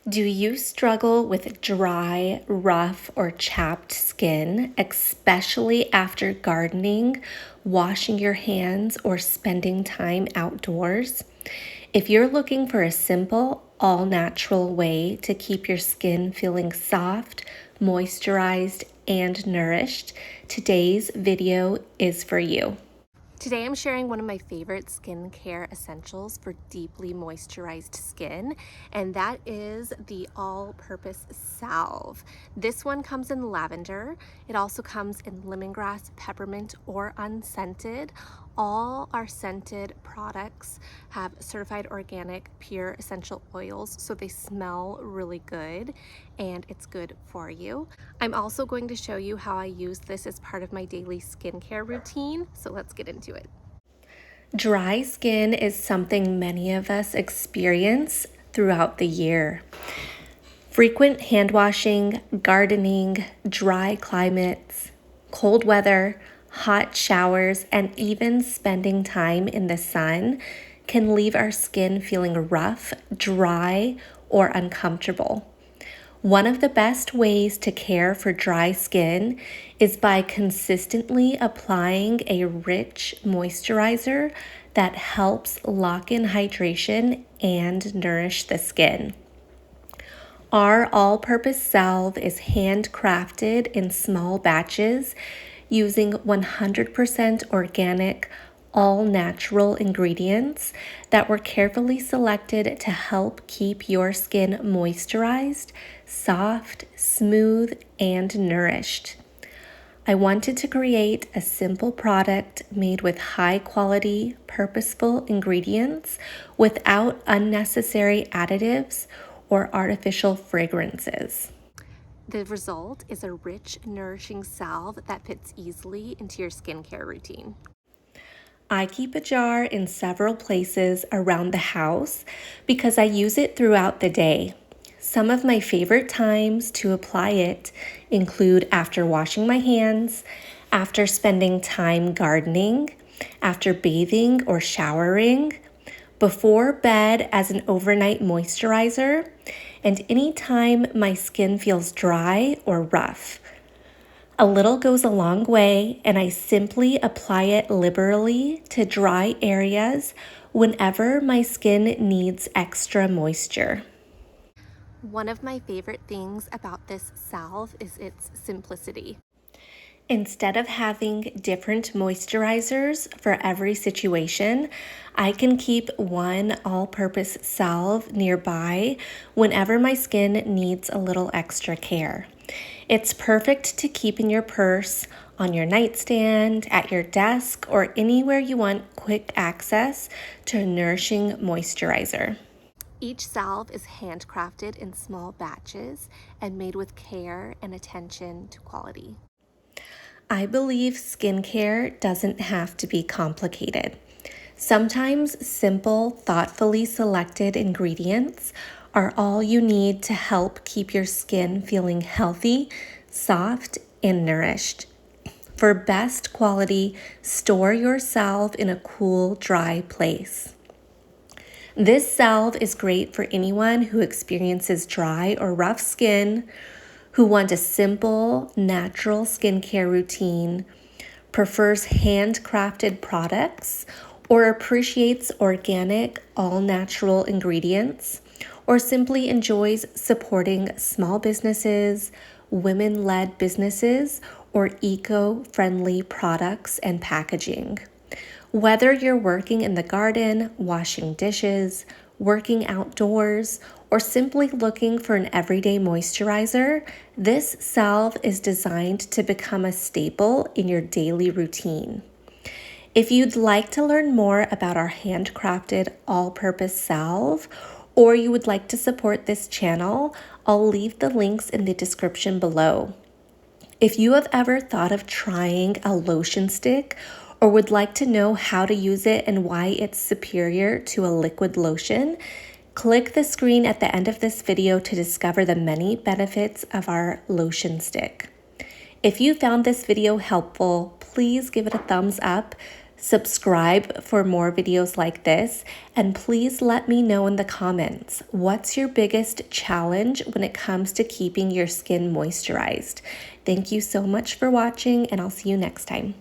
Do you struggle with dry, rough, or chapped skin, especially after gardening, washing your hands, or spending time outdoors? If you're looking for a simple, all natural way to keep your skin feeling soft, moisturized, and nourished, today's video is for you. Today I'm sharing one of my favorite skincare essentials for deeply moisturized skin, and that is the all-purpose salve. This one comes in lavender. It also comes in lemongrass, peppermint, or unscented. All our scented products have certified organic, pure essential oils, so they smell really good and it's good for you. I'm also going to show you how I use this as part of my daily skincare routine, so let's get into it. Dry skin is something many of us experience throughout the year. Frequent hand washing, gardening, dry climates, cold weather, hot showers, and even spending time in the sun can leave our skin feeling rough, dry, or uncomfortable. One of the best ways to care for dry skin is by consistently applying a rich moisturizer that helps lock in hydration and nourish the skin. Our all-purpose salve is handcrafted in small batches using 100% organic, all-natural ingredients that were carefully selected to help keep your skin moisturized, soft, smooth, and nourished. I wanted to create a simple product made with high-quality, purposeful ingredients without unnecessary additives or artificial fragrances. The result is a rich, nourishing salve that fits easily into your skincare routine. I keep a jar in several places around the house because I use it throughout the day. Some of my favorite times to apply it include after washing my hands, after spending time gardening, after bathing or showering, before bed as an overnight moisturizer, and anytime my skin feels dry or rough. A little goes a long way, and I simply apply it liberally to dry areas whenever my skin needs extra moisture. One of my favorite things about this salve is its simplicity. Instead of having different moisturizers for every situation, I can keep one all-purpose salve nearby whenever my skin needs a little extra care. It's perfect to keep in your purse, on your nightstand, at your desk, or anywhere you want quick access to a nourishing moisturizer. Each salve is handcrafted in small batches and made with care and attention to quality. I believe skincare doesn't have to be complicated. Sometimes simple, thoughtfully selected ingredients are all you need to help keep your skin feeling healthy, soft, and nourished. For best quality, store your salve in a cool, dry place. This salve is great for anyone who experiences dry or rough skin, who want a simple, natural skincare routine, prefers handcrafted products, or appreciates organic, all-natural ingredients, or simply enjoys supporting small businesses, women-led businesses, or eco-friendly products and packaging. Whether you're working in the garden, washing dishes, working outdoors, or simply looking for an everyday moisturizer, this salve is designed to become a staple in your daily routine. If you'd like to learn more about our handcrafted all-purpose salve, or you would like to support this channel, I'll leave the links in the description below. If you have ever thought of trying a lotion stick or would like to know how to use it and why it's superior to a liquid lotion, click the screen at the end of this video to discover the many benefits of our lotion stick. If you found this video helpful, please give it a thumbs up, Subscribe for more videos like this, and please let me know in the comments, what's your biggest challenge when it comes to keeping your skin moisturized? Thank you so much for watching, and I'll see you next time.